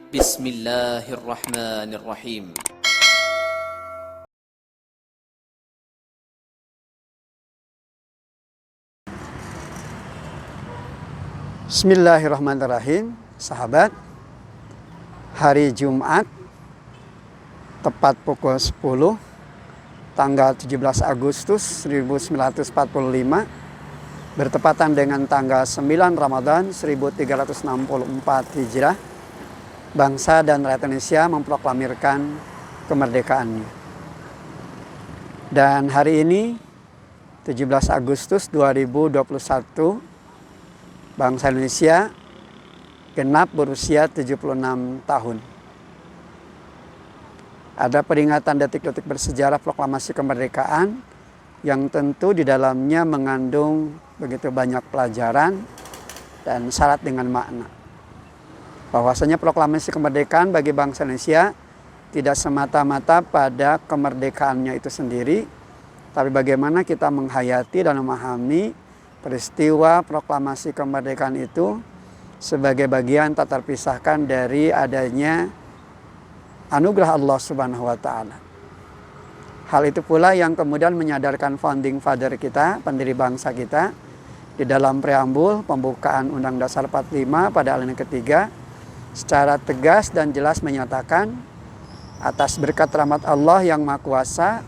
Bismillahirrahmanirrahim. Bismillahirrahmanirrahim. Sahabat, hari Jumat tepat pukul 10 tanggal 17 Agustus 1945 bertepatan dengan tanggal 9 Ramadan 1364 Hijrah, bangsa dan rakyat Indonesia memproklamirkan kemerdekaannya. Dan hari ini 17 Agustus 2021, bangsa Indonesia genap berusia 76 tahun. Ada peringatan detik-detik bersejarah proklamasi kemerdekaan yang tentu di dalamnya mengandung begitu banyak pelajaran dan syarat dengan makna. Bahwasanya proklamasi kemerdekaan bagi bangsa Indonesia tidak semata-mata pada kemerdekaannya itu sendiri, tapi bagaimana kita menghayati dan memahami peristiwa proklamasi kemerdekaan itu sebagai bagian tak terpisahkan dari adanya anugerah Allah Subhanahu wa Ta'ala. Hal itu pula yang kemudian menyadarkan founding father kita, pendiri bangsa kita, di dalam preambul pembukaan Undang Dasar 45 pada alinea ketiga secara tegas dan jelas menyatakan atas berkat rahmat Allah yang Maha Kuasa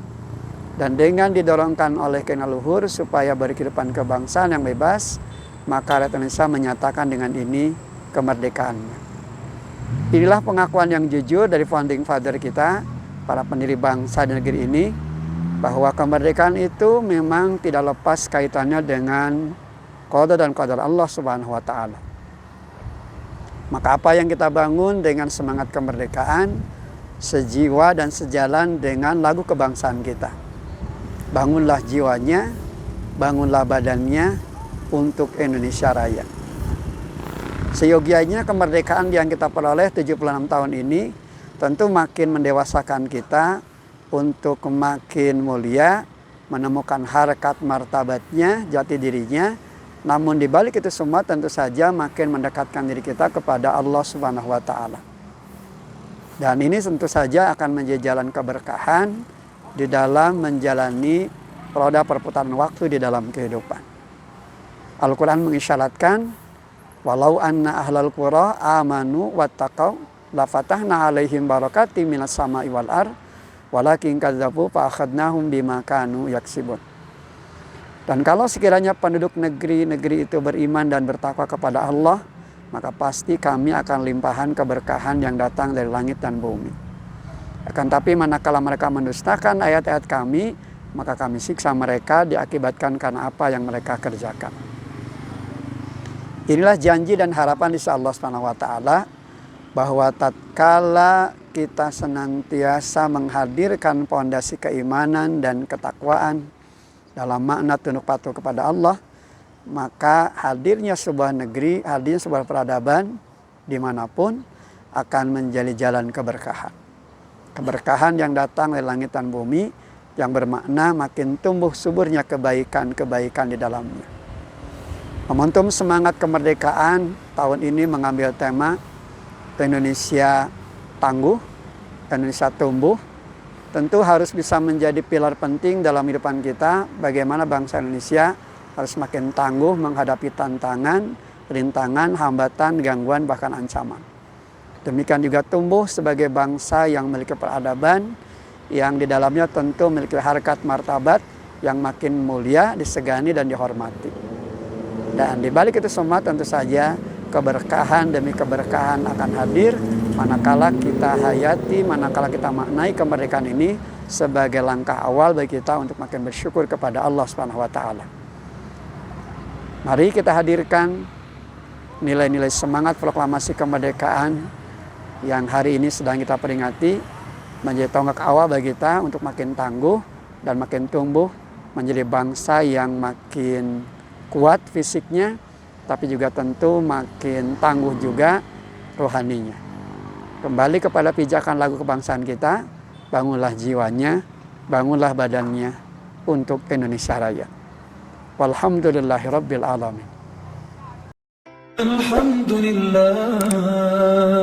dan dengan didorongkan oleh keinginan luhur supaya berkehidupan kebangsaan yang bebas, maka rakyat Indonesia menyatakan dengan ini kemerdekaannya. Inilah pengakuan yang jujur dari founding father kita, para pendiri bangsa dan negeri ini, bahwa kemerdekaan itu memang tidak lepas kaitannya dengan qada dan qadar Allah Subhanahu wa Ta'ala. Maka apa yang kita bangun dengan semangat kemerdekaan sejiwa dan sejalan dengan lagu kebangsaan kita. Bangunlah jiwanya, bangunlah badannya untuk Indonesia Raya. Seyogianya kemerdekaan yang kita peroleh 76 tahun ini tentu makin mendewasakan kita untuk makin mulia, menemukan harkat martabatnya, jati dirinya. Namun di balik itu semua tentu saja makin mendekatkan diri kita kepada Allah Subhanahu wa Ta'ala. Dan ini tentu saja akan menjadi jalan keberkahan di dalam menjalani roda perputaran waktu di dalam kehidupan. Al-Quran mengisyaratkan, walau anna ahlal qura amanu wattaqau lafatahna alaihim barakati minas sama'i wal ar walakin kadzabu fa akhadnahum bima kanu yaksibun. Dan kalau sekiranya penduduk negeri-negeri itu beriman dan bertakwa kepada Allah, maka pasti kami akan limpahan keberkahan yang datang dari langit dan bumi. Akan tapi manakala mereka mendustakan ayat-ayat kami, maka kami siksa mereka diakibatkan karena apa yang mereka kerjakan. Inilah janji dan harapan insya Allah Subhanahu wa Ta'ala, bahwa tatkala kita senantiasa menghadirkan pondasi keimanan dan ketakwaan dalam makna tunduk patuh kepada Allah, maka hadirnya sebuah negeri, hadirnya sebuah peradaban dimanapun akan menjadi jalan keberkahan. Keberkahan yang datang dari langit dan bumi, yang bermakna makin tumbuh suburnya kebaikan-kebaikan di dalamnya. Momentum semangat kemerdekaan tahun ini mengambil tema Indonesia tangguh, Indonesia tumbuh. Tentu harus bisa menjadi pilar penting dalam kehidupan kita, bagaimana bangsa Indonesia harus makin tangguh menghadapi tantangan, rintangan, hambatan, gangguan, bahkan ancaman. Demikian juga tumbuh sebagai bangsa yang memiliki peradaban, yang di dalamnya tentu memiliki harkat martabat yang makin mulia, disegani dan dihormati. Dan di balik itu semua tentu saja keberkahan demi keberkahan akan hadir manakala kita hayati, manakala kita maknai kemerdekaan ini sebagai langkah awal bagi kita untuk makin bersyukur kepada Allah Subhanahu wa Ta'ala. Mari kita hadirkan nilai-nilai semangat proklamasi kemerdekaan yang hari ini sedang kita peringati menjadi tonggak awal bagi kita untuk makin tangguh dan makin tumbuh menjadi bangsa yang makin kuat fisiknya, tapi juga tentu makin tangguh juga rohaninya. Kembali kepada pijakan lagu kebangsaan kita, bangunlah jiwanya, bangunlah badannya untuk Indonesia Raya. Walhamdulillahirabbil alamin. Alhamdulillah.